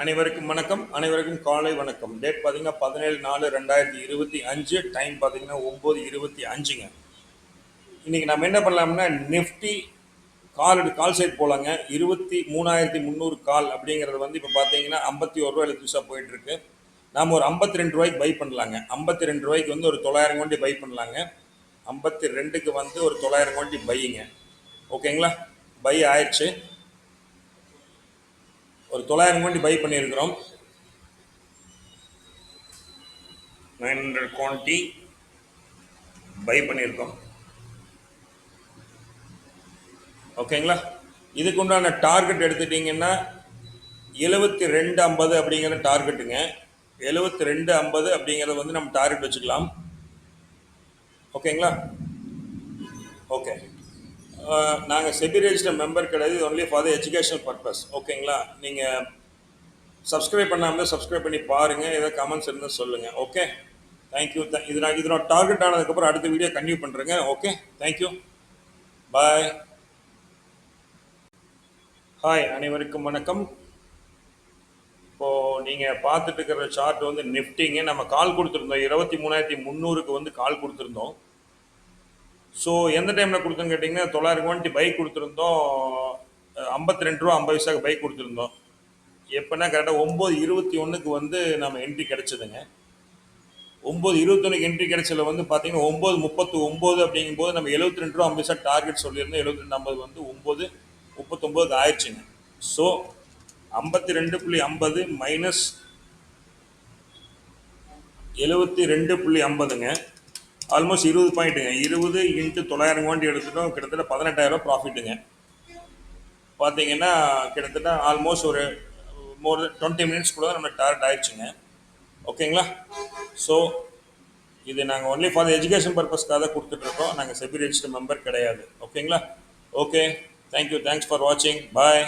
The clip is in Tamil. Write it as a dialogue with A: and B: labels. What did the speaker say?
A: அனைவருக்கும் வணக்கம். அனைவருக்கும் காலை வணக்கம். டேட் பார்த்தீங்கன்னா 17/4/2025. டைம் பார்த்தீங்கன்னா 9:25ங்க. இன்னைக்கு நம்ம என்ன பண்ணலாம்னா நிஃப்டி கால் சைட் போலாங்க. 23,300 கால் அப்படிங்கிறது வந்து இப்போ பார்த்தீங்கன்னா 51 ரூபாய் எழுத்து போயிட்டு இருக்கு. நாம் ஒரு 52 ரூபாய்க்கு பை பண்ணலாங்க. 52 ரூபாய்க்கு வந்து ஒரு 900 கோடி பை பண்ணலாங்க. 52க்கு வந்து ஒரு 900 கோடி பையுங்க. ஓகேங்களா? பை ஆயிடுச்சு. ஒரு 900 கோடி பை பண்ணியிருக்கிறோம். 900 குவான்டிட்டி பை பண்ணியிருக்கோம். ஓகேங்களா? இதுக்கு உண்டான டார்கெட் எடுத்துட்டிங்கன்னா 72.50 அப்படிங்கிற டார்கெட்டுங்க. 72.50 அப்படிங்கிறத வந்து நம்ம டார்கெட் வச்சுக்கலாம். ஓகேங்களா? ஓகே. நாங்கள் செபி ரெஜிஸ்டர் மெம்பர் கிடையாது. Only for the educational purpose. ஓகேங்களா? நீங்கள் சப்ஸ்கிரைப் பண்ணாமல் சப்ஸ்கிரைப் பண்ணி பாருங்கள். ஏதாவது கமெண்ட்ஸ் இருந்தால் சொல்லுங்கள். Okay, thank you. இதனோட டார்கெட் ஆனதுக்கப்புறம் அடுத்த வீடியோ கண்டினியூ பண்ணுறேங்க. ஓகே, தேங்க்யூ, பாய். ஹாய், அனைவருக்கும் வணக்கம். இப்போது நீங்கள் பார்த்துட்டு இருக்கிற சார்ட் வந்து நிஃப்டிங்க. நம்ம கால் கொடுத்துருந்தோம் 23,300க்கு வந்து கால் கொடுத்துருந்தோம். ஸோ எந்த டைமில் கொடுத்தோன்னு கேட்டிங்கன்னா 900 குவான்டிட்டி பைக் கொடுத்துருந்தோம். 52 ரூபா 50 பைசாக்கு பைக் கொடுத்துருந்தோம். எப்போனா கரெக்டாக 9:21க்கு வந்து நம்ம என்ட்ரி கிடச்சிதுங்க. 9:21க்கு என்ட்ரி கிடைச்சல வந்து பார்த்தீங்கன்னா 9:39 அப்படிங்கும்போது நம்ம 72 ரூபா 50 பைசா டார்கெட் சொல்லியிருந்தோம். 72.50 வந்து 9:39 ஆயிடுச்சுங்க. ஸோ 52.50 மைனஸ் 72.50ங்க. ஆல்மோஸ்ட் 20 பாயிண்ட்டுங்க. 20 இன்ட்டு 900 குவான்டி எடுத்துட்டோம். கிட்டத்தட்ட 18,000 ப்ராஃபிட்டுங்க. பார்த்தீங்கன்னா கிட்டத்தட்ட ஆல்மோஸ்ட் ஒரு மோர் 20 மினிட்ஸ் கூட நம்ம டார்கெட் ஆயிடுச்சுங்க. ஓகேங்களா? ஸோ இது நாங்கள் ஒன்லி ஃபார் எஜுகேஷன் பர்பஸ்க்காக தான் கொடுத்துட்ருக்கோம். நாங்கள் செபி ரெஜிஸ்டர் மெம்பர் கிடையாது. ஓகேங்களா? Okay, thank you. தேங்க்ஸ் ஃபார் வாட்சிங். பாய்.